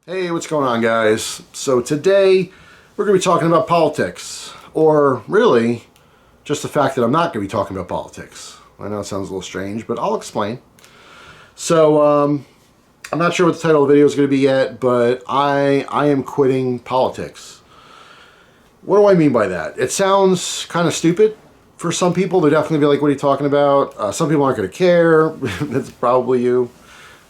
Hey, what's going on, guys? So today we're going to be talking about politics, or really just the fact that I'm not going to be talking about politics. I know it sounds a little strange, but I'll explain. So I'm not sure what the title of the video is going to be yet, but I am quitting politics. What do I mean by that? It sounds kind of stupid for some people. They're definitely be like, what are you talking about? Some people aren't going to care. That's probably you.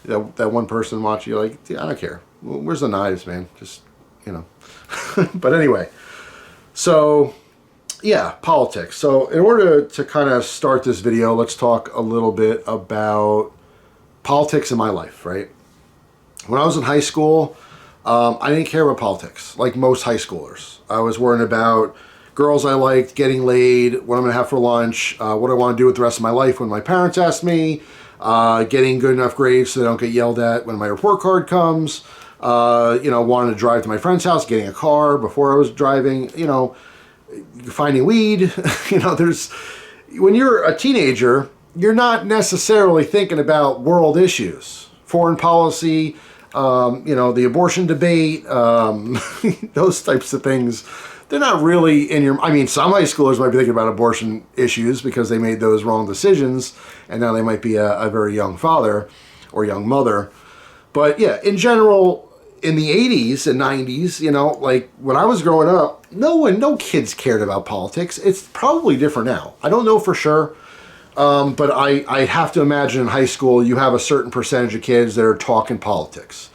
That one person watching you like, I don't care. Where's the knives, man? Just, you know. But anyway, so yeah, politics. So in order to kind of start this video, let's talk a little bit about politics in my life, right? When I was in high school, I didn't care about politics, like most high schoolers. I was worrying about girls I liked, getting laid, what I'm going to have for lunch, what I want to do with the rest of my life when my parents ask me, getting good enough grades so they don't get yelled at when my report card comes, wanting to drive to my friend's house, getting a car before I was driving, finding weed. When you're a teenager, you're not necessarily thinking about world issues, foreign policy, the abortion debate, those types of things. They're not really in your... I mean, some high schoolers might be thinking about abortion issues because they made those wrong decisions, and now they might be a very young father or young mother. But yeah, in general, in the 80s and 90s, like when I was growing up, no kids cared about politics. It's probably different now. I don't know for sure, but I have to imagine in high school you have a certain percentage of kids that are talking politics,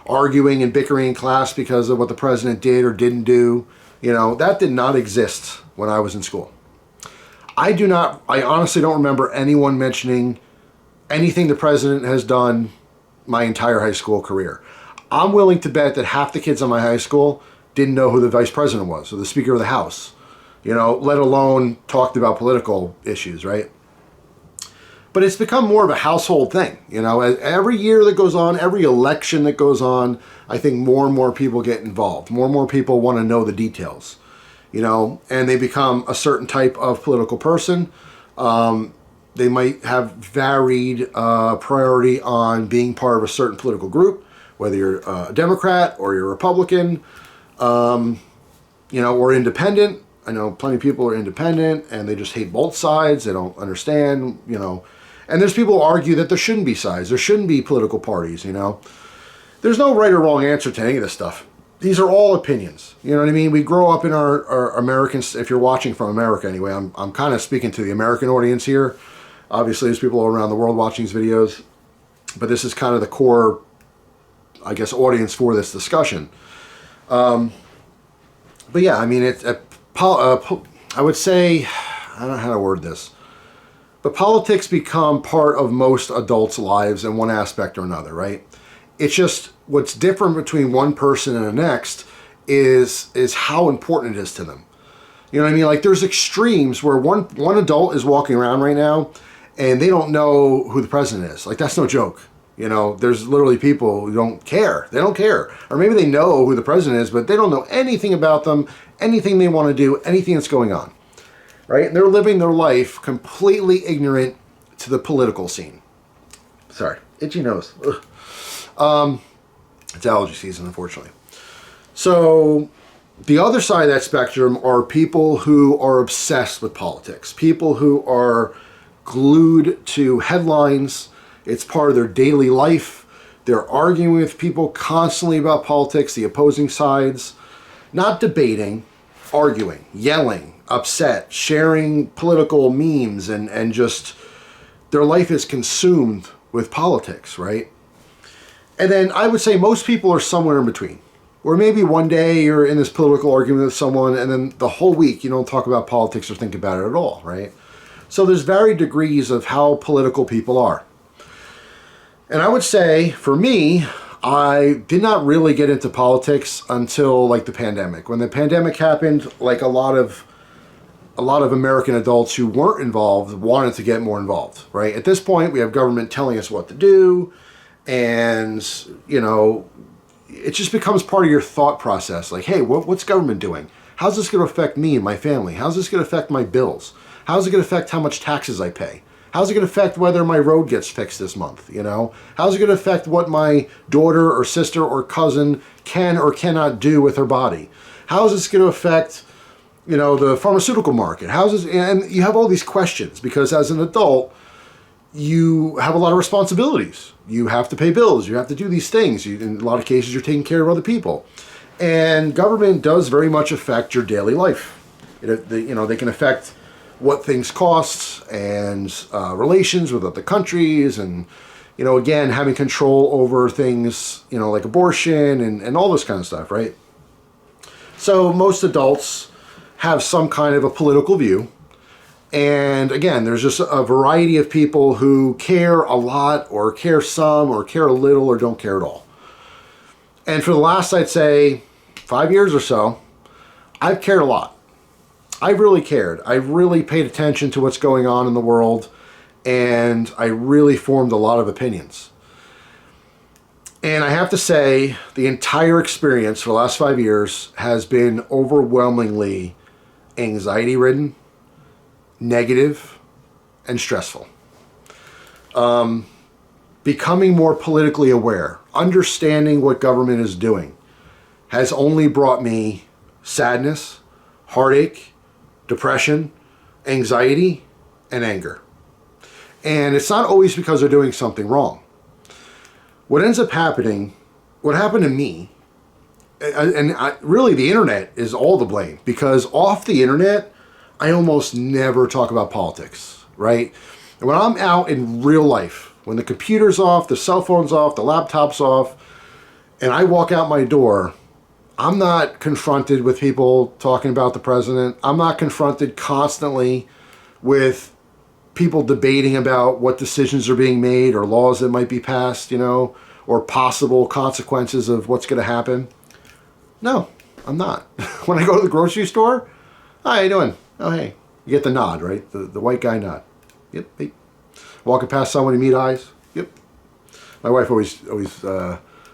arguing and bickering in class because of what the president did or didn't do. That did not exist when I was in school. I honestly don't remember anyone mentioning anything the president has done my entire high school career. I'm willing to bet that half the kids in my high school didn't know who the vice president was or the speaker of the house, let alone talked about political issues, right? But it's become more of a household thing, every year that goes on, every election that goes on, I think more and more people get involved. More and more people want to know the details, and they become a certain type of political person. They might have varied priority on being part of a certain political group, whether you're a Democrat or you're a Republican, or independent. I know plenty of people are independent and they just hate both sides. They don't understand, And there's people who argue that there shouldn't be sides. There shouldn't be political parties, There's no right or wrong answer to any of this stuff. These are all opinions. You know what I mean? We grow up in our Americans, if you're watching from America anyway, I'm kind of speaking to the American audience here. Obviously, there's people all around the world watching these videos, but this is kind of the core, I guess, audience for this discussion. But yeah, I mean, I would say, I don't know how to word this, but politics become part of most adults' lives in one aspect or another, right? It's just what's different between one person and the next is how important it is to them. You know what I mean? Like there's extremes where one adult is walking around right now and they don't know who the president is. Like that's no joke. There's literally people who don't care. They don't care. Or maybe they know who the president is, but they don't know anything about them, anything they want to do, anything that's going on. Right? And they're living their life completely ignorant to the political scene. Sorry, itchy nose. It's allergy season, unfortunately. So the other side of that spectrum are people who are obsessed with politics. People who are glued to headlines. It's part of their daily life. They're arguing with people constantly about politics, the opposing sides. Not debating, arguing, yelling, upset, sharing political memes, and just their life is consumed with politics, right? And then I would say most people are somewhere in between. Or maybe one day you're in this political argument with someone and then the whole week you don't talk about politics or think about it at all, right? So there's varied degrees of how political people are. And I would say, for me, I did not really get into politics until like the pandemic. When the pandemic happened, like a lot of American adults who weren't involved wanted to get more involved, right? At this point, we have government telling us what to do, and, it just becomes part of your thought process. Like, hey, what's government doing? How's this going to affect me and my family? How's this going to affect my bills? How's it going to affect how much taxes I pay? How's it going to affect whether my road gets fixed this month? You know, how's it going to affect what my daughter or sister or cousin can or cannot do with her body? How is this going to affect, you know, the pharmaceutical market? How's this? And you have all these questions because as an adult, you have a lot of responsibilities. You have to pay bills. You have to do these things. In a lot of cases, you're taking care of other people. And government does very much affect your daily life. You know, they can affect what things cost and relations with other countries and, you know, again, having control over things, you know, like abortion and all this kind of stuff, right? So most adults have some kind of a political view. And again, there's just a variety of people who care a lot or care some or care a little or don't care at all. And for the last, I'd say, 5 years or so, I've cared a lot. I've really cared. I've really paid attention to what's going on in the world, and I really formed a lot of opinions. And I have to say, the entire experience for the last 5 years has been overwhelmingly anxiety-ridden, negative, and stressful. Becoming more politically aware, understanding what government is doing, has only brought me sadness, heartache, depression, anxiety, and anger. And it's not always because they're doing something wrong. What ends up happening, what happened to me, really the internet is all to blame, because off the internet, I almost never talk about politics, right? And when I'm out in real life, when the computer's off, the cell phone's off, the laptop's off, and I walk out my door, I'm not confronted with people talking about the president. I'm not confronted constantly with people debating about what decisions are being made or laws that might be passed, you know, or possible consequences of what's going to happen. No, I'm not. When I go to the grocery store, hi, how you doing? Oh, hey. You get the nod, right? The white guy nod. Yep. Hey. Walking past someone, you meet eyes. Yep. My wife always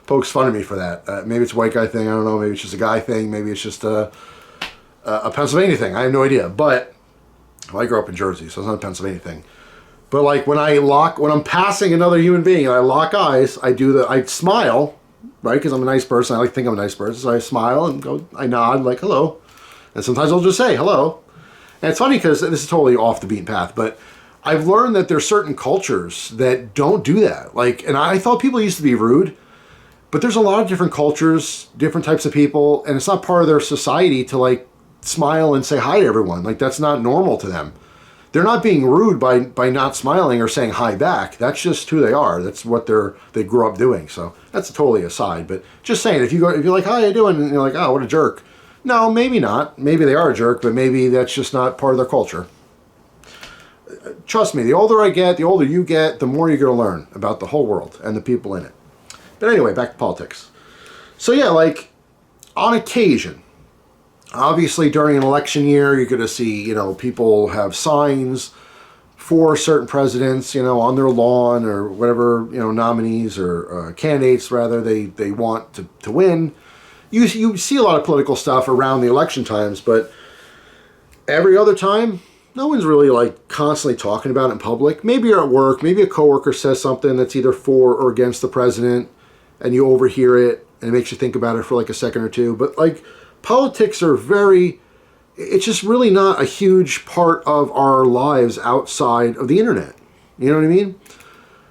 pokes fun at me for that. Maybe it's a white guy thing. I don't know. Maybe it's just a guy thing. Maybe it's just a Pennsylvania thing. I have no idea. But well, I grew up in Jersey, so it's not a Pennsylvania thing. But like when I'm passing another human being and I lock eyes, I smile, right? Because I'm a nice person. I like to think I'm a nice person. So I smile and I nod like hello. And sometimes I'll just say hello. And it's funny because this is totally off the beaten path, but I've learned that there's certain cultures that don't do that. Like, and I thought people used to be rude, but there's a lot of different cultures, different types of people, and it's not part of their society to like smile and say hi to everyone. Like that's not normal to them. They're not being rude by not smiling or saying hi back. That's just who they are. That's what they grew up doing. So that's totally aside. But just saying, if you're like, hi, how you doing? And you're like, oh, what a jerk. No, maybe not. Maybe they are a jerk, but maybe that's just not part of their culture. Trust me, the older I get, the older you get, the more you're going to learn about the whole world and the people in it. But anyway, back to politics. So yeah, like on occasion, obviously during an election year, you're going to see, you know, people have signs for certain presidents, you know, on their lawn or whatever, you know, nominees or candidates rather they want to win. You see a lot of political stuff around the election times, but every other time, no one's really like constantly talking about it in public. Maybe you're at work, maybe a coworker says something that's either for or against the president, and you overhear it, and it makes you think about it for like a second or two. But like politics are it's just really not a huge part of our lives outside of the internet. You know what I mean?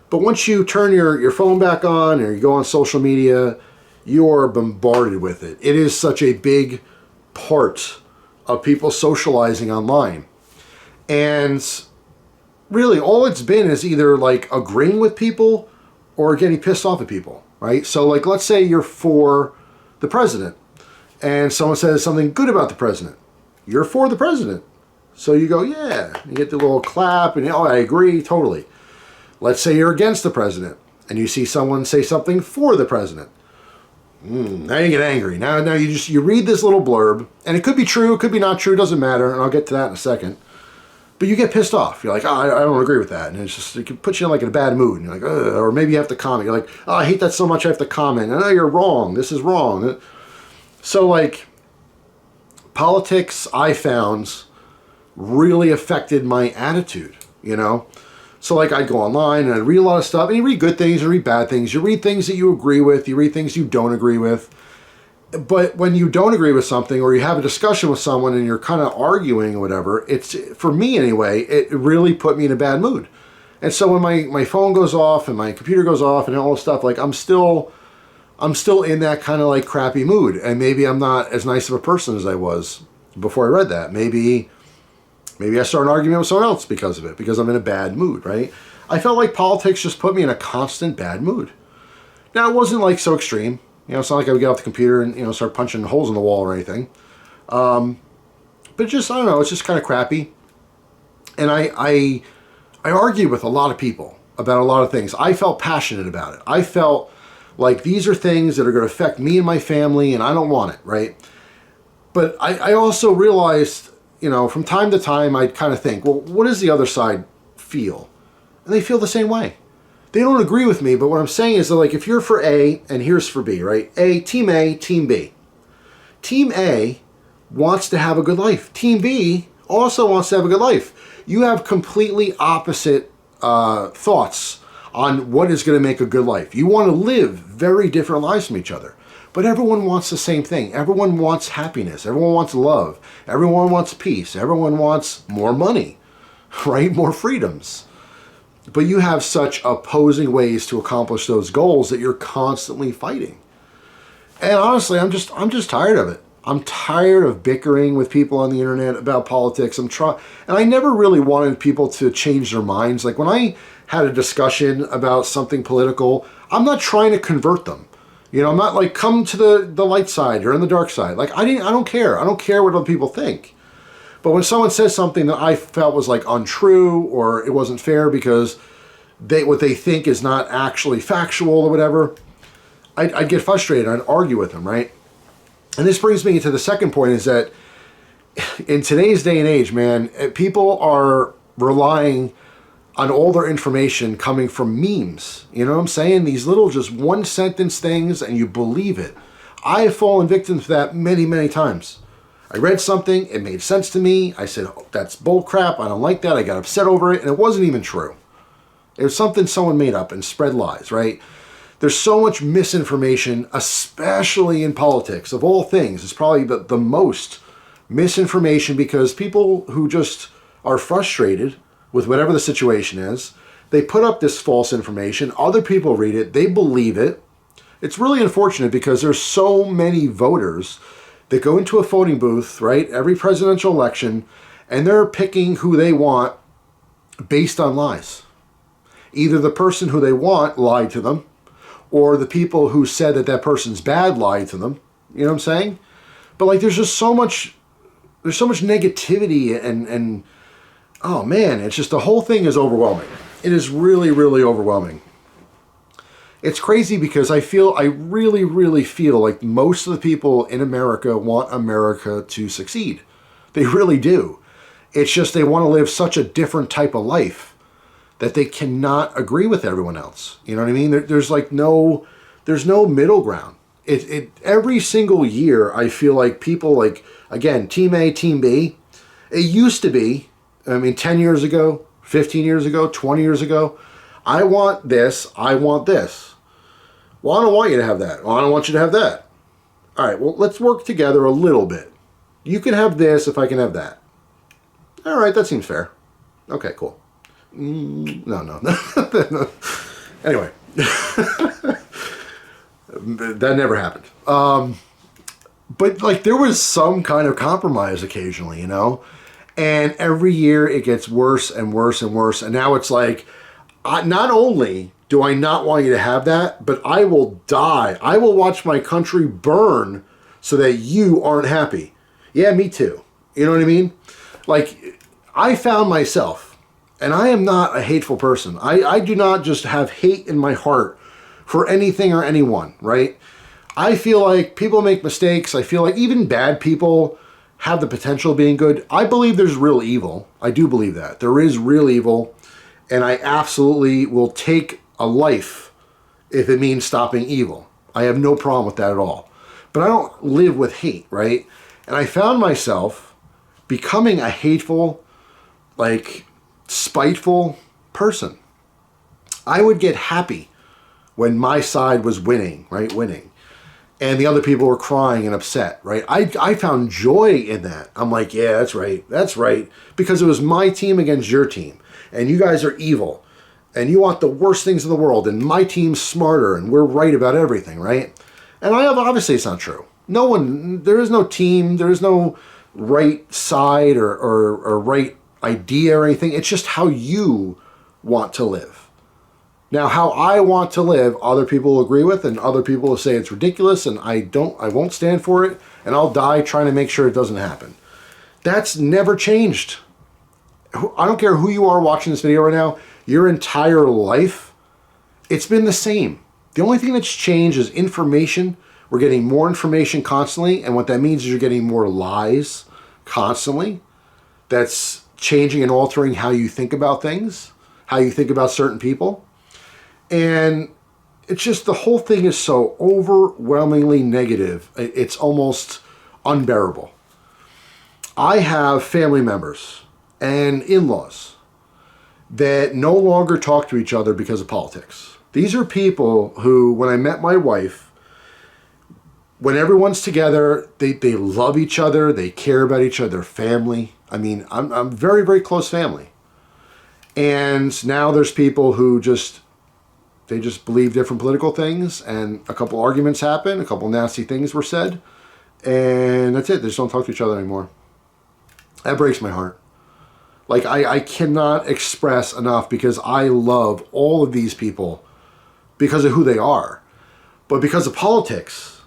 But once you turn your phone back on or you go on social media, you are bombarded with it. It is such a big part of people socializing online. And really all it's been is either like agreeing with people or getting pissed off at people, right? So like let's say you're for the president and someone says something good about the president. You're for the president. So you go, yeah. You get the little clap and, oh, I agree, totally. Let's say you're against the president and you see someone say something for the president. Now you get angry. Now you read this little blurb, and it could be true, it could be not true, doesn't matter, and I'll get to that in a second. But you get pissed off. You're like, oh, I don't agree with that. And it's just, it can put you in like in a bad mood. And you're like, ugh. Or maybe you have to comment. You're like, oh, I hate that so much I have to comment. And, oh, you're wrong. This is wrong. So like, politics, I found, really affected my attitude, you know? So like I'd go online and I'd read a lot of stuff, and you read good things, you read bad things, you read things that you agree with, you read things you don't agree with. But when you don't agree with something, or you have a discussion with someone and you're kind of arguing or whatever, it's, for me anyway, it really put me in a bad mood. And so when my phone goes off and my computer goes off and all this stuff, like I'm still in that kind of like crappy mood. And maybe I'm not as nice of a person as I was before I read that. Maybe I start an argument with someone else because of it, because I'm in a bad mood, right? I felt like politics just put me in a constant bad mood. Now, it wasn't like so extreme. You know, it's not like I would get off the computer and, you know, start punching holes in the wall or anything. But just, I don't know, it's just kind of crappy. And I argued with a lot of people about a lot of things. I felt passionate about it. I felt like these are things that are going to affect me and my family, and I don't want it, right? But I also realized, you know, from time to time, I'd kind of think, well, what does the other side feel? And they feel the same way. They don't agree with me, but what I'm saying is that, like, if you're for A and here's for B, right? Team A, Team B. Team A wants to have a good life. Team B also wants to have a good life. You have completely opposite thoughts on what is going to make a good life. You want to live very different lives from each other. But everyone wants the same thing. Everyone wants happiness. Everyone wants love. Everyone wants peace. Everyone wants more money, right? More freedoms. But you have such opposing ways to accomplish those goals that you're constantly fighting. And honestly, I'm just tired of it. I'm tired of bickering with people on the internet about politics. And I never really wanted people to change their minds. Like when I had a discussion about something political, I'm not trying to convert them. You know, I'm not like, come to the light side, you're on the dark side. Like I don't care. I don't care what other people think. But when someone says something that I felt was like untrue, or it wasn't fair because what they think is not actually factual or whatever, I'd get frustrated. I'd argue with them, right? And this brings me to the second point, is that in today's day and age, man, people are relying on all their information coming from memes. You know what I'm saying? These little just one sentence things, and you believe it. I have fallen victim to that many, many times. I read something, it made sense to me. I said, oh, that's bull crap. I don't like that. I got upset over it, and it wasn't even true. It was something someone made up and spread lies, right? There's so much misinformation, especially in politics. Of all things, it's probably the most misinformation, because people who just are frustrated with whatever the situation is, they put up this false information. Other people read it. They believe it. It's really unfortunate because there's so many voters that go into a voting booth, right, every presidential election, and they're picking who they want based on lies. Either the person who they want lied to them, or the people who said that that person's bad lied to them. You know what I'm saying? But like, there's so much negativity and oh man, it's just, the whole thing is overwhelming. It is really, really overwhelming. It's crazy because I really, really feel like most of the people in America want America to succeed. They really do. It's just they want to live such a different type of life that they cannot agree with everyone else. You know what I mean? There's no middle ground. Every single year, I feel like people, like, again, Team A, Team B, it used to be, I mean, 10 years ago, 15 years ago, 20 years ago, I want this, I want this. Well, I don't want you to have that. Well, I don't want you to have that. All right, well, let's work together a little bit. You can have this if I can have that. All right, that seems fair. Okay, cool. No. Anyway. That never happened. But like, there was some kind of compromise occasionally, you know? And every year it gets worse and worse and worse. And now it's like, not only do I not want you to have that, but I will die. I will watch my country burn so that you aren't happy. Yeah, me too. You know what I mean? Like, I found myself, and I am not a hateful person. I do not just have hate in my heart for anything or anyone, right? I feel like people make mistakes. I feel like even bad people have the potential of being good. I believe there's real evil. I do believe that. There is real evil, and I absolutely will take a life if it means stopping evil. I have no problem with that at all. But I don't live with hate, right? And I found myself becoming a hateful, like, spiteful, person. I would get happy when my side was winning, right? Winning. And the other people were crying and upset, right? I found joy in that. I'm like, yeah, that's right. That's right. Because it was my team against your team. And you guys are evil. And you want the worst things in the world. And my team's smarter and we're right about everything, right? And obviously it's not true. There is no team. There is no right side or right idea or anything. It's just how you want to live. Now, how I want to live, other people will agree with, and other people will say it's ridiculous, and I won't stand for it, and I'll die trying to make sure it doesn't happen. That's never changed. I don't care who you are watching this video right now, your entire life, it's been the same. The only thing that's changed is information. We're getting more information constantly, and what that means is you're getting more lies constantly. That's changing and altering how you think about things, how you think about certain people. And it's just, the whole thing is so overwhelmingly negative. It's almost unbearable. I have family members and in-laws that no longer talk to each other because of politics. These are people who, when I met my wife, when everyone's together, they love each other, they care about each other, family. I mean, I'm very, very close family. And now there's people who they just believe different political things, and a couple arguments happen, a couple nasty things were said, and that's it. They just don't talk to each other anymore. That breaks my heart. Like, I cannot express enough, because I love all of these people because of who they are. But because of politics,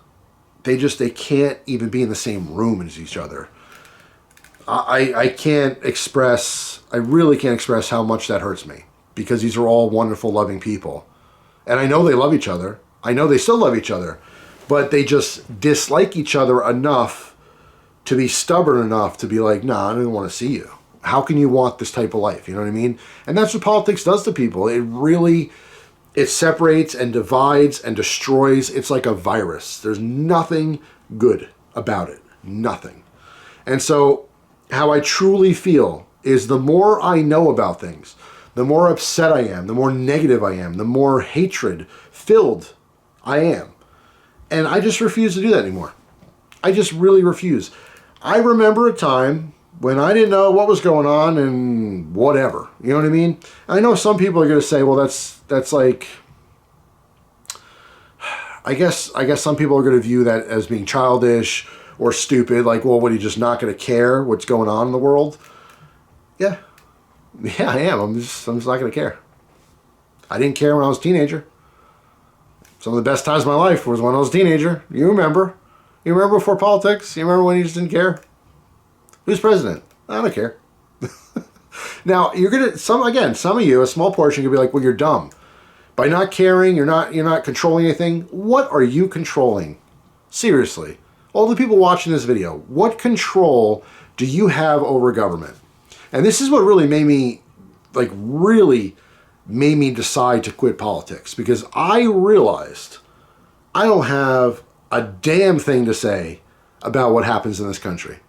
they can't even be in the same room as each other. I really can't express how much that hurts me, because these are all wonderful, loving people. And I know they love each other. I know they still love each other. But they just dislike each other enough to be stubborn enough to be like, nah, I don't want to see you. How can you want this type of life? You know what I mean? And that's what politics does to people. It separates and divides and destroys. It's like a virus. There's nothing good about it. Nothing. And so how I truly feel is, the more I know about things, the more upset I am, the more negative I am, the more hatred filled I am. And I just refuse to do that anymore. I just really refuse. I remember a time when I didn't know what was going on and whatever. You know what I mean? And I know some people are going to say, well, that's like, I guess some people are going to view that as being childish or stupid. Like, well, what, are you just not going to care what's going on in the world? Yeah. Yeah, I am. I'm just not going to care. I didn't care when I was a teenager. Some of the best times of my life was when I was a teenager. You remember? You remember before politics? You remember when you just didn't care? Who's president? I don't care. Now, you're going to, some of you, a small portion, could be like, well, you're dumb. By not caring, you're not controlling anything. What are you controlling? Seriously. All the people watching this video, what control do you have over government? And this is what really made me decide to quit politics, because I realized I don't have a damn thing to say about what happens in this country.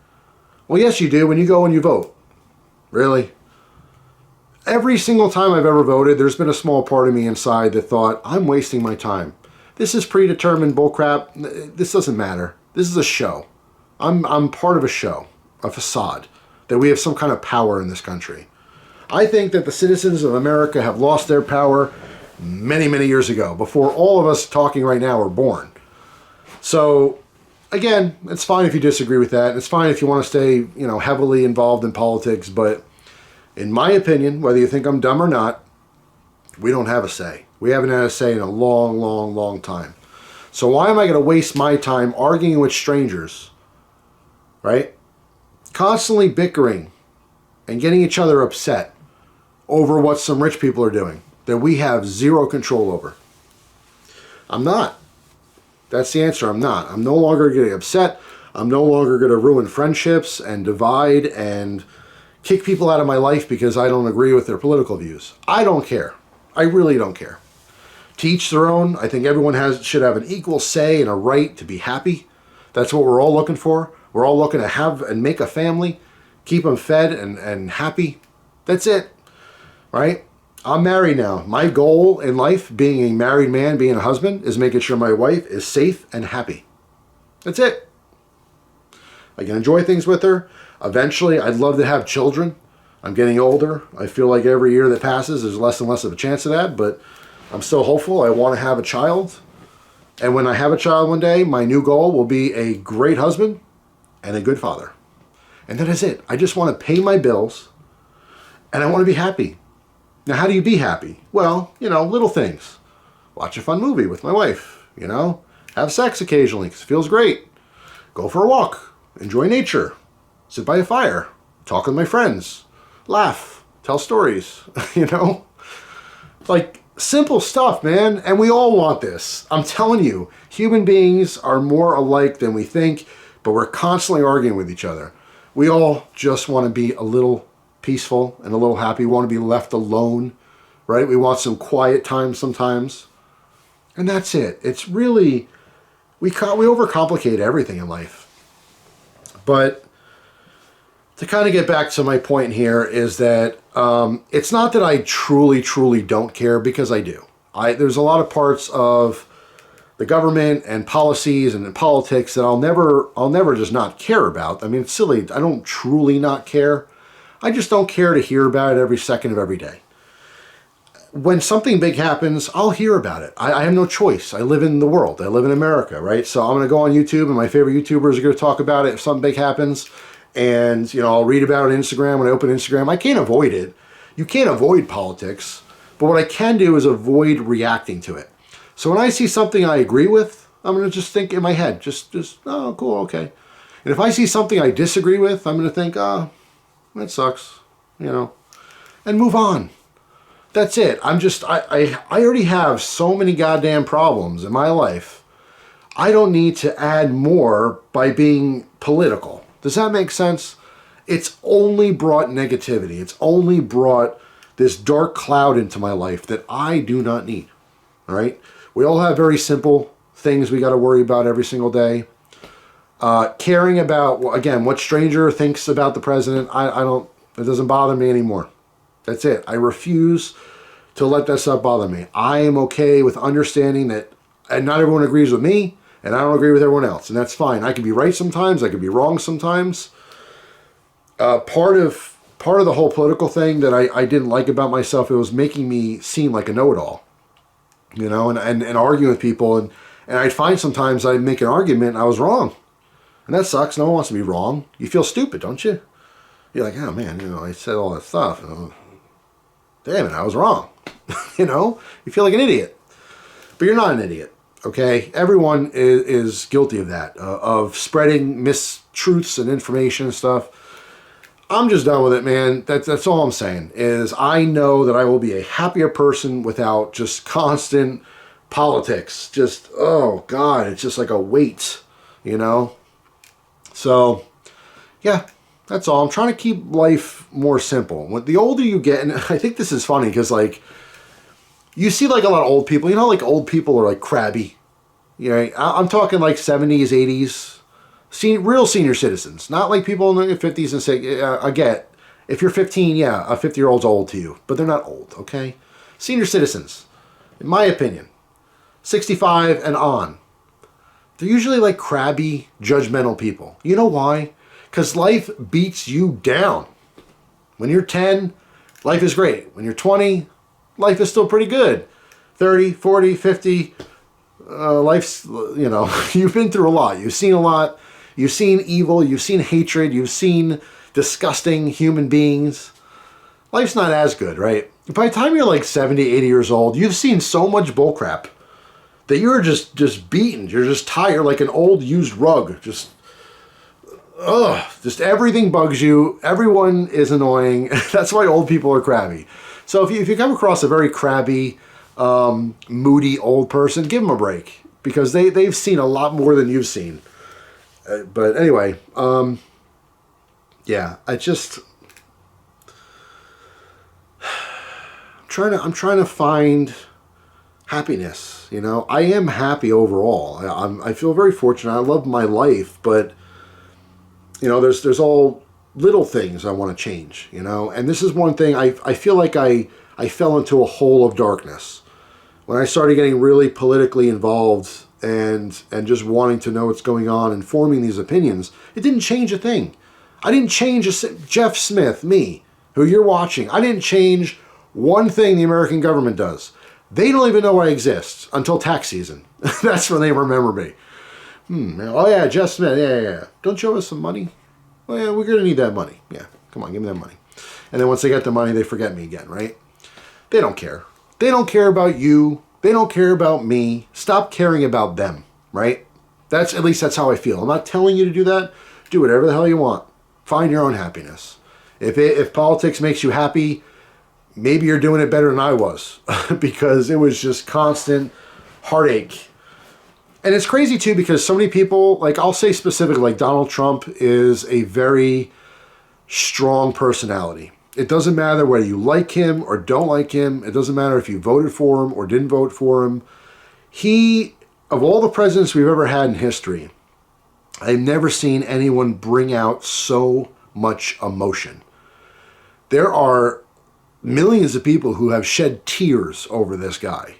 Well, yes, you do when you go and you vote. Really? Every single time I've ever voted, there's been a small part of me inside that thought, I'm wasting my time. This is predetermined bullcrap. This doesn't matter. This is a show. I'm part of a show, a facade, that we have some kind of power in this country. I think that the citizens of America have lost their power many, many years ago, before all of us talking right now were born. So, again, it's fine if you disagree with that. It's fine if you want to stay, heavily involved in politics, but in my opinion, whether you think I'm dumb or not, we don't have a say. We haven't had a say in a long, long, long time. So why am I going to waste my time arguing with strangers, right? Constantly bickering and getting each other upset over what some rich people are doing that we have zero control over. I'm not. That's the answer. I'm not. I'm no longer getting upset. I'm no longer going to ruin friendships and divide and kick people out of my life because I don't agree with their political views. I don't care. I really don't care. To each their own. I think everyone should have an equal say and a right to be happy. That's what we're all looking for. We're all looking to have and make a family, keep them fed and happy. That's it, right? I'm married now. My goal in life, being a married man, being a husband, is making sure my wife is safe and happy. That's it. I can enjoy things with her. Eventually, I'd love to have children. I'm getting older. I feel like every year that passes, there's less and less of a chance of that, but I'm still hopeful. I want to have a child. And when I have a child one day, my new goal will be a great husband and a good father. And that is it. I just want to pay my bills, and I want to be happy. Now, how do you be happy? Well, little things. Watch a fun movie with my wife, Have sex occasionally because it feels great. Go for a walk. Enjoy nature. Sit by a fire. Talk with my friends. Laugh. Tell stories, Like, simple stuff, man. And we all want this. I'm telling you, human beings are more alike than we think, but we're constantly arguing with each other. We all just want to be a little peaceful and a little happy. We want to be left alone, right? We want some quiet time sometimes. And that's it. It's really, we overcomplicate everything in life. But to kind of get back to my point here is that it's not that I truly, truly don't care, because I do. There's a lot of parts of the government and policies and politics that I'll never just not care about. I mean, it's silly. I don't truly not care. I just don't care to hear about it every second of every day. When something big happens, I'll hear about it. I have no choice. I live in the world. I live in America, right? So I'm going to go on YouTube, and my favorite YouTubers are going to talk about it if something big happens. And, I'll read about it on Instagram. When I open Instagram, I can't avoid it. You can't avoid politics. But what I can do is avoid reacting to it. So when I see something I agree with, I'm going to just think in my head, just oh, cool, okay. And if I see something I disagree with, I'm going to think, oh, that sucks, and move on. That's it. I already have so many goddamn problems in my life. I don't need to add more by being political. Does that make sense? It's only brought negativity. It's only brought this dark cloud into my life that I do not need. All right? We all have very simple things we got to worry about every single day. Caring about, again, what stranger thinks about the president, it doesn't bother me anymore. That's it. I refuse to let that stuff bother me. I am okay with understanding that and not everyone agrees with me, and I don't agree with everyone else, and that's fine. I could be right sometimes, I could be wrong sometimes. Part of the whole political thing that I didn't like about myself, it was making me seem like a know-it-all, and arguing with people, and I'd find sometimes I'd make an argument and I was wrong. And that sucks. No one wants to be wrong. You feel stupid, don't you? You're like, oh man, I said all that stuff. Damn it, I was wrong. You feel like an idiot. But you're not an idiot, okay? Everyone is guilty of that, of spreading mistruths and information and stuff. I'm just done with it, man. That's all I'm saying, is I know that I will be a happier person without just constant politics. Just, oh God, it's just like a weight, So, yeah, that's all. I'm trying to keep life more simple. When the older you get, and I think this is funny because, like, you see, like, a lot of old people. Like, old people are, like, crabby. I'm talking, like, 70s, 80s. Real senior citizens. Not, like, people in their 50s and say, I get, if you're 15, yeah, a 50-year-old's old to you. But they're not old, okay? Senior citizens, in my opinion, 65 and on. They're usually like crabby, judgmental people. You know why? Because life beats you down. When you're 10, life is great. When you're 20, life is still pretty good. 30, 40, 50, life's, you've been through a lot. You've seen a lot. You've seen evil. You've seen hatred. You've seen disgusting human beings. Life's not as good, right? By the time you're like 70, 80 years old, you've seen so much bullcrap that you're just beaten. You're just tired, like an old used rug. Just everything bugs you. Everyone is annoying. That's why old people are crabby. So if you come across a very crabby, moody old person, give them a break, because they've seen a lot more than you've seen. But anyway, yeah, I'm trying to find happiness. I am happy overall. I feel very fortunate. I love my life, but there's all little things I want to change. And this is one thing I feel like I I fell into a hole of darkness. When I started getting really politically involved and just wanting to know what's going on and forming these opinions, it didn't change a thing. I didn't change Jeff Smith, me, who you're watching. I didn't change one thing the American government does. They don't even know I exist until tax season. That's when they remember me. Oh yeah, Jeff Smith, yeah. Don't you owe us some money? Well, yeah, we're going to need that money. Yeah, come on, give me that money. And then once they get the money, they forget me again, right? They don't care. They don't care about you. They don't care about me. Stop caring about them, right? At least that's how I feel. I'm not telling you to do that. Do whatever the hell you want. Find your own happiness. If politics makes you happy, maybe you're doing it better than I was because it was just constant heartache. And it's crazy too because so many people, like I'll say specifically, like Donald Trump is a very strong personality. It doesn't matter whether you like him or don't like him. It doesn't matter if you voted for him or didn't vote for him. Of all the presidents we've ever had in history, I've never seen anyone bring out so much emotion. There are millions of people who have shed tears over this guy,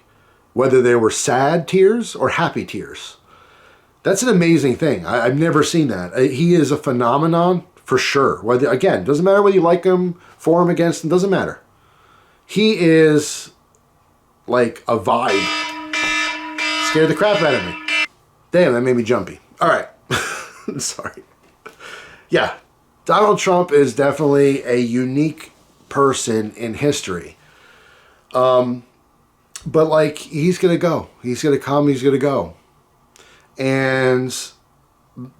whether they were sad tears or happy tears. That's an amazing thing. I've never seen that. He is a phenomenon for sure. Again, doesn't matter whether you like him, for him, against him, doesn't matter. He is like a vibe. Scared the crap out of me. Damn, that made me jumpy. All right. Sorry. Yeah, Donald Trump is definitely a unique person in history. But like, he's going to go. He's going to come, he's going to go. And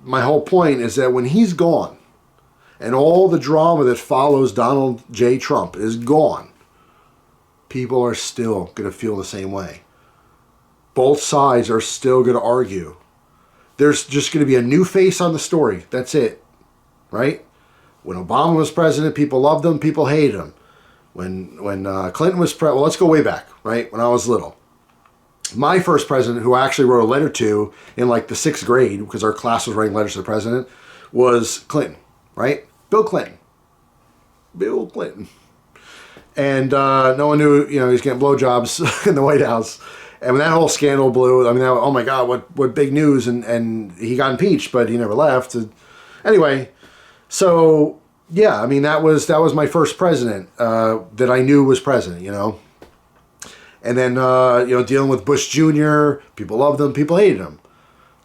my whole point is that when he's gone, and all the drama that follows Donald J. Trump is gone, people are still going to feel the same way. Both sides are still going to argue. There's just going to be a new face on the story. That's it. Right? When Obama was president, people loved him, people hated him. When Clinton was president, well, let's go way back, right? When I was little. My first president, who I actually wrote a letter to in like the 6th grade, because our class was writing letters to the president, was Clinton, right? Bill Clinton. Bill Clinton. And no one knew, he was getting blowjobs in the White House. And when that whole scandal blew, I mean, oh my God, what big news. And he got impeached, but he never left. Anyway, so yeah, I mean, that was my first president that I knew was president, And then, dealing with Bush Jr., people loved him, people hated him,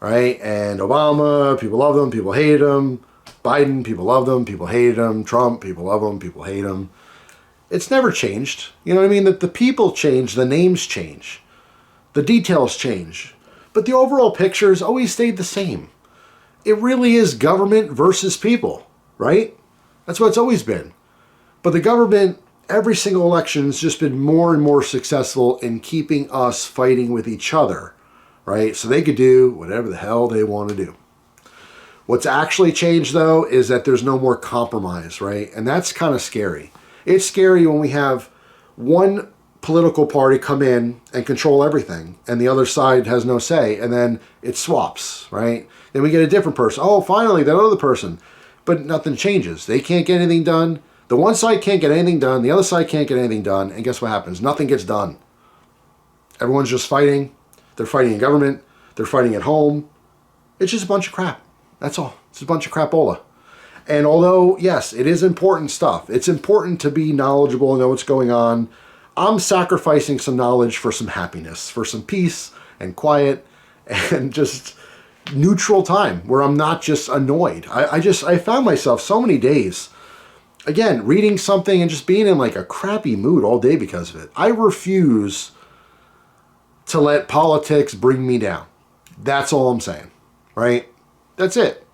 right? And Obama, people loved him, people hated him. Biden, people loved him, people hated him. Trump, people love him, people hate him. It's never changed. You know what I mean? That the people change, the names change. The details change. But the overall picture has always stayed the same. It really is government versus people, right? That's what it's always been. But the government, every single election, has just been more and more successful in keeping us fighting with each other, right? So they could do whatever the hell they want to do. What's actually changed, though, is that there's no more compromise, right? And that's kind of scary. It's scary when we have one political party come in and control everything, and the other side has no say, and then it swaps, right? Then we get a different person. Oh, finally, that other person. But nothing changes. They can't get anything done. The one side can't get anything done. The other side can't get anything done. And guess what happens? Nothing gets done. Everyone's just fighting. They're fighting in government. They're fighting at home. It's just a bunch of crap. That's all. It's a bunch of crapola. And although, yes, it is important stuff. It's important to be knowledgeable and know what's going on. I'm sacrificing some knowledge for some happiness, for some peace and quiet and just neutral time where I'm not just annoyed. I found myself so many days, again, reading something and just being in like a crappy mood all day because of it. I refuse to let politics bring me down. That's all I'm saying, right? That's it.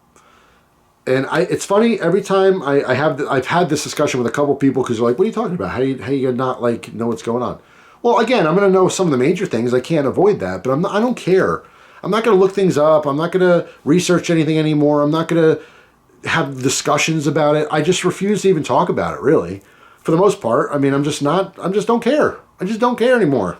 And it's funny, every time I've had this discussion with a couple people because they're like, what are you talking about? How you not like know what's going on? Well, again, I'm going to know some of the major things. I can't avoid that, but I don't care. I'm not going to look things up. I'm not going to research anything anymore. I'm not going to have discussions about it. I just refuse to even talk about it, really. For the most part, I mean, I just don't care. I just don't care anymore.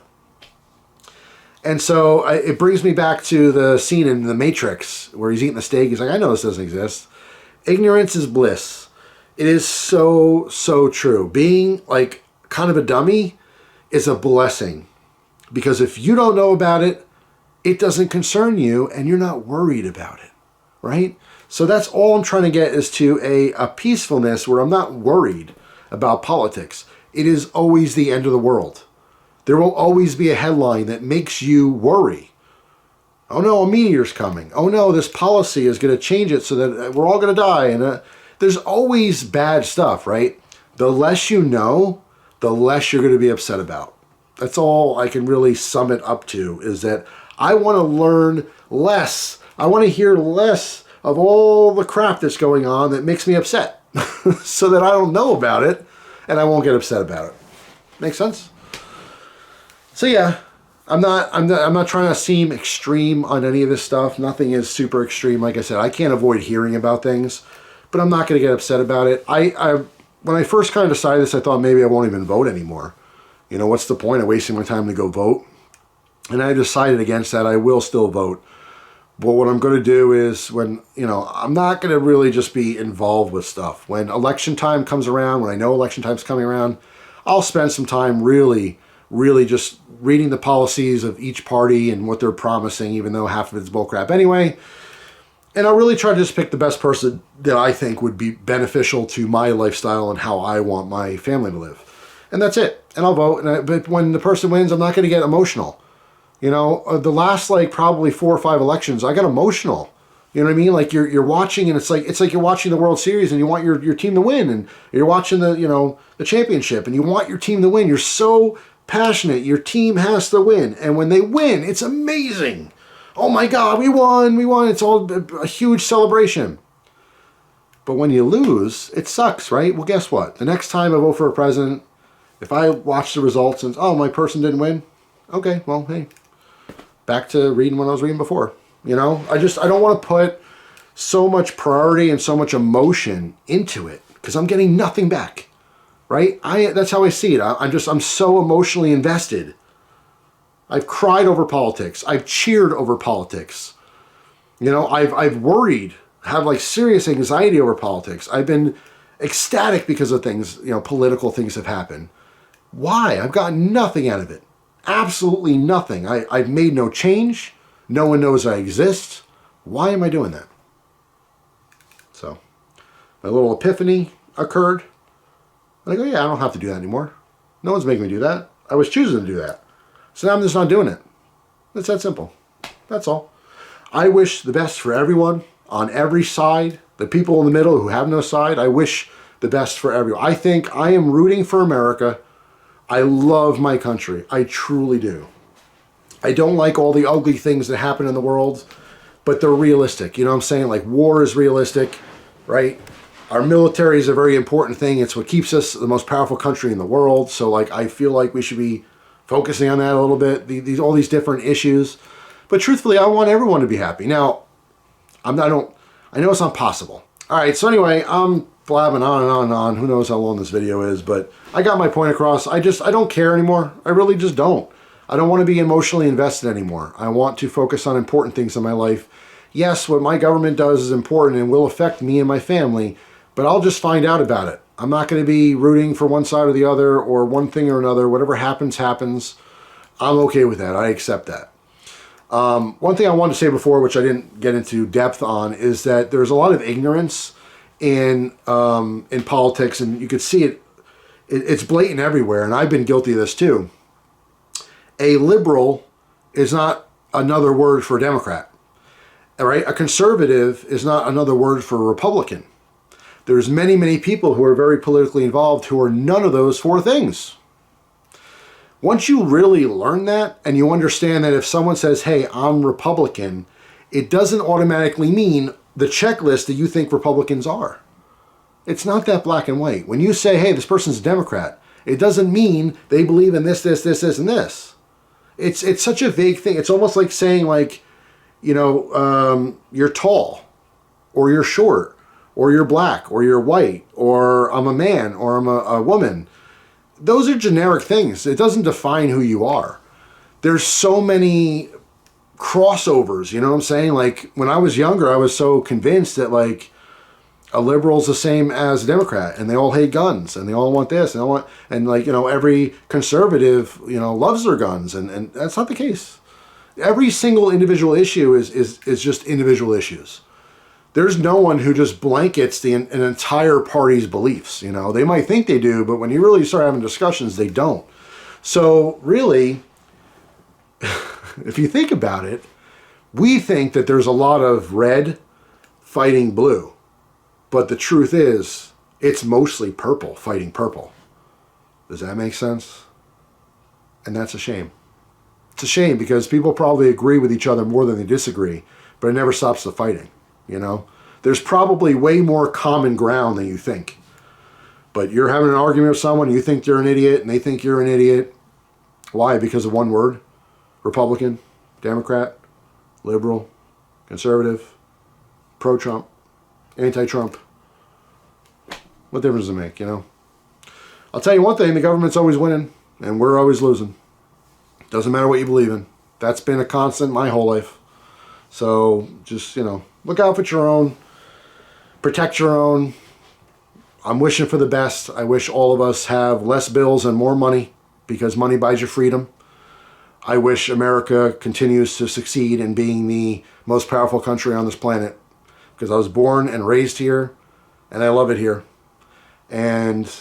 And so it brings me back to the scene in The Matrix where he's eating the steak. He's like, I know this doesn't exist. Ignorance is bliss. It is so, so true. Being like kind of a dummy is a blessing. Because if you don't know about it, it doesn't concern you and you're not worried about it, right? So that's all I'm trying to get is to a peacefulness where I'm not worried about politics. It is always the end of the world. There will always be a headline that makes you worry. Oh no, a meteor's coming. Oh no, this policy is going to change it so that we're all going to die. And there's always bad stuff, right? The less you know, the less you're going to be upset about. That's all I can really sum it up to, is that I want to learn less. I want to hear less of all the crap that's going on that makes me upset so that I don't know about it and I won't get upset about it. Make sense? So yeah, I'm not trying to seem extreme on any of this stuff. Nothing is super extreme. Like I said, I can't avoid hearing about things, but I'm not going to get upset about it. When I first kind of decided this, I thought maybe I won't even vote anymore. You know, what's the point of wasting my time to go vote? And I decided against that. I will still vote. But what I'm going to do is I'm not going to really just be involved with stuff. When election time comes around, when I know election time's coming around, I'll spend some time really just reading the policies of each party and what they're promising, even though half of it's bullcrap anyway. And I'll really try to just pick the best person that I think would be beneficial to my lifestyle and how I want my family to live. And that's it. And I'll vote. But when the person wins, I'm not going to get emotional. You know, the last probably 4 or 5 elections, I got emotional. You know what I mean? Like you're watching, and it's like you're watching the World Series, and you want your team to win, and you're watching the championship, and you want your team to win. You're so passionate. Your team has to win, and when they win, it's amazing. Oh my God, we won! It's all a huge celebration. But when you lose, it sucks, right? Well, guess what? The next time I vote for a president, if I watch the results and my person didn't win, okay, well, hey, back to reading what I was reading before. You know, I don't want to put so much priority and so much emotion into it because I'm getting nothing back, right? That's how I see it. I'm so emotionally invested. I've cried over politics. I've cheered over politics. You know, I've worried, have serious anxiety over politics. I've been ecstatic because of things, political things have happened. Why? I've gotten nothing out of it. Absolutely nothing. I've made no change. No one knows I exist. Why am I doing that? So, my little epiphany occurred. And I go, yeah, I don't have to do that anymore. No one's making me do that. I was choosing to do that. So now I'm just not doing it. It's that simple. That's all. I wish the best for everyone on every side. The people in the middle who have no side, I wish the best for everyone. I think I am rooting for America. I love my country. I truly do. I don't like all the ugly things that happen in the world, but they're realistic. You know what I'm saying? Like war is realistic, right? Our military is a very important thing. It's what keeps us the most powerful country in the world. So I feel like we should be focusing on that a little bit. All these different issues. But truthfully, I want everyone to be happy. Now, I know it's not possible. All right, so anyway, I'm blabbing on and on and on. Who knows how long this video is, but I got my point across. I don't care anymore. I really just don't. I don't want to be emotionally invested anymore. I want to focus on important things in my life. Yes, what my government does is important and will affect me and my family, but I'll just find out about it. I'm not going to be rooting for one side or the other or one thing or another. Whatever happens, happens. I'm okay with that. I accept that. One thing I wanted to say before, which I didn't get into depth on, is that there's a lot of ignorance in politics, and you could see it. It's blatant everywhere, and I've been guilty of this too. A liberal is not another word for a Democrat. All right? A conservative is not another word for a Republican. There's many, many people who are very politically involved who are none of those 4 things. Once you really learn that and you understand that if someone says, hey, I'm Republican, it doesn't automatically mean the checklist that you think Republicans are. It's not that black and white. When you say, hey, this person's a Democrat, it doesn't mean they believe in this, this, this, this, and this. It's such a vague thing. It's almost like saying you're tall or you're short or you're black or you're white or I'm a man or I'm a woman. Those are generic things. It doesn't define who you are. There's so many crossovers, you know what I'm saying? Like when I was younger, I was so convinced that A liberal's the same as a Democrat, and they all hate guns, and they all want this, and they all want, and like, you know, every conservative, you know, loves their guns, and that's not the case. Every single individual issue is just individual issues. There's no one who just blankets an entire party's beliefs. You know, they might think they do, but when you really start having discussions, they don't. So really, if you think about it, we think that there's a lot of red fighting blue. But the truth is, it's mostly purple fighting purple. Does that make sense? And that's a shame. It's a shame because people probably agree with each other more than they disagree, but it never stops the fighting, you know? There's probably way more common ground than you think. But you're having an argument with someone, you think they're an idiot, and they think you're an idiot. Why? Because of one word? Republican, Democrat, liberal, conservative, pro-Trump, anti-Trump. What difference does it make, you know? I'll tell you one thing, the government's always winning, and we're always losing. Doesn't matter what you believe in. That's been a constant my whole life. So just, you know, look out for your own. Protect your own. I'm wishing for the best. I wish all of us have less bills and more money because money buys you freedom. I wish America continues to succeed in being the most powerful country on this planet because I was born and raised here and I love it here. And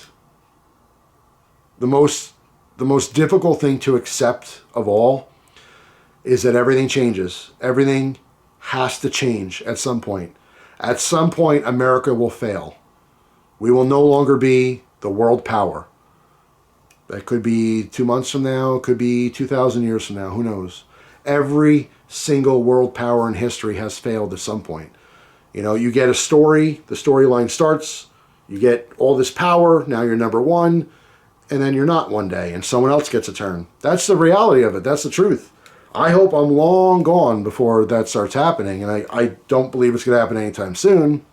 the most difficult thing to accept of all is that everything changes. Everything has to change at some point. At some point, America will fail. We will no longer be the world power. That could be 2 months from now. It could be 2,000 years from now. Who knows? Every single world power in history has failed at some point. You know, you get a story. The storyline starts. You get all this power. Now you're number one. And then you're not one day. And someone else gets a turn. That's the reality of it. That's the truth. I hope I'm long gone before that starts happening. And I don't believe it's going to happen anytime soon.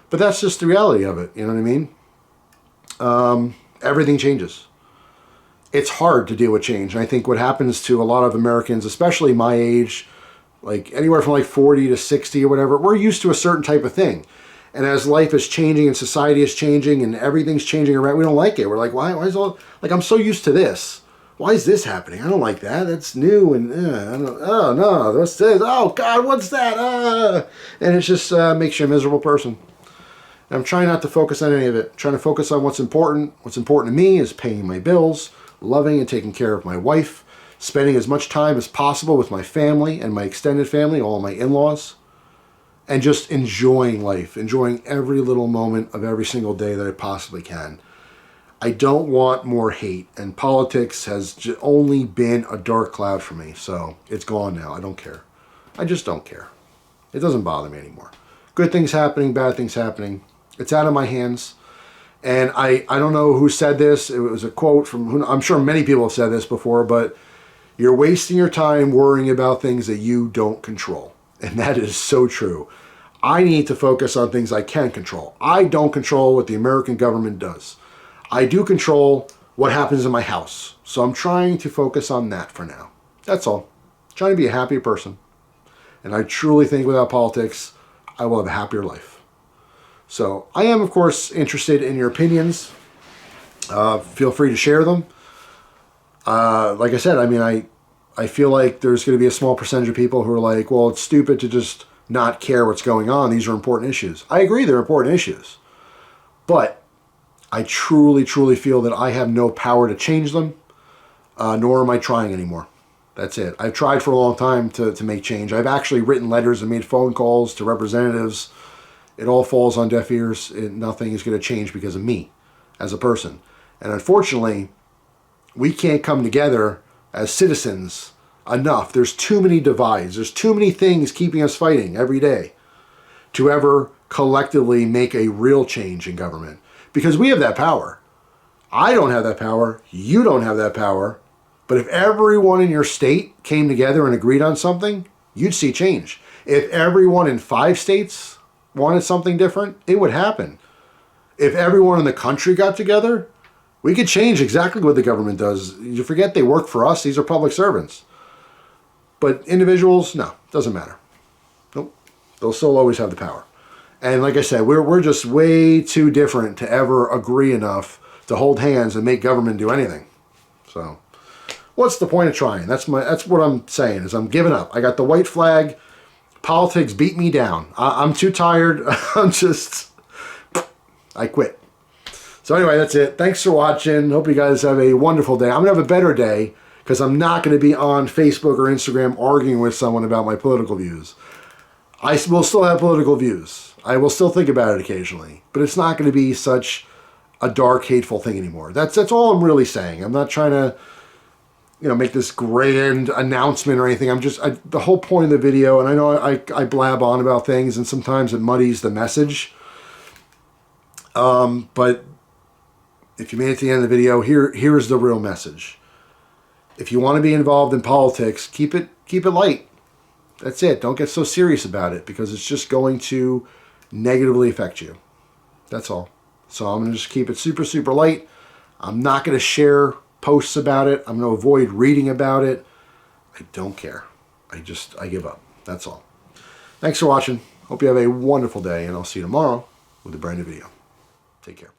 But that's just the reality of it. You know what I mean? Everything changes. It's hard to deal with change. And I think what happens to a lot of Americans, especially my age, like anywhere from like 40 to 60 or whatever, we're used to a certain type of thing. And as life is changing and society is changing and everything's changing around, we don't like it. We're like, why is all, like, I'm so used to this. Why is this happening? I don't like that. That's new. And I don't, oh no, what's this? Oh God, what's that? And it just makes you a miserable person. And I'm trying not to focus on any of it. I'm trying to focus on what's important. What's important to me is paying my bills, loving and taking care of my wife, spending as much time as possible with my family and my extended family, all my in-laws, and just enjoying life, enjoying every little moment of every single day that I possibly can. I don't want more hate, and politics has only been a dark cloud for me, so it's gone now. I don't care. I just don't care. It doesn't bother me anymore. Good things happening, bad things happening. It's out of my hands. And I don't know who said this. It was a quote from, I'm sure many people have said this before, but you're wasting your time worrying about things that you don't control. And that is so true. I need to focus on things I can control. I don't control what the American government does. I do control what happens in my house. So I'm trying to focus on that for now. That's all. Trying to be a happy person. And I truly think without politics, I will have a happier life. So I am, of course, interested in your opinions. Feel free to share them. Like I said, I mean, I feel like there's going to be a small percentage of people who are like, well, it's stupid to just not care what's going on. These are important issues. I agree they're important issues. But I truly, truly feel that I have no power to change them, nor am I trying anymore. That's it. I've tried for a long time to make change. I've actually written letters and made phone calls to representatives. It all falls on deaf ears. Nothing is going to change because of me as a person. And unfortunately, we can't come together as citizens enough. There's too many divides. There's too many things keeping us fighting every day to ever collectively make a real change in government. Because we have that power. I don't have that power. You don't have that power. But if everyone in your state came together and agreed on something, you'd see change. If everyone in 5 states wanted something different, it would happen. If everyone in the country got together, we could change exactly what the government does. You forget they work for us. These are public servants. But individuals, no, doesn't matter. Nope. They'll still always have the power. And like I said, we're just way too different to ever agree enough to hold hands and make government do anything. So what's the point of trying? That's what I'm saying, is I'm giving up. I got the white flag. Politics beat me down. I'm too tired. I quit. So anyway, that's it. Thanks for watching. Hope you guys have a wonderful day. I'm going to have a better day because I'm not going to be on Facebook or Instagram arguing with someone about my political views. I will still have political views. I will still think about it occasionally, but it's not going to be such a dark, hateful thing anymore. That's all I'm really saying. I'm not trying to, make this grand announcement or anything. The whole point of the video, and I know I blab on about things, and sometimes it muddies the message. But if you made it to the end of the video, here's the real message. If you want to be involved in politics, keep it light. That's it. Don't get so serious about it, because it's just going to negatively affect you. That's all. So I'm going to just keep it super, super light. I'm not going to share posts about it. I'm going to avoid reading about it. I don't care. I give up. That's all. Thanks for watching. Hope you have a wonderful day, and I'll see you tomorrow with a brand new video. Take care.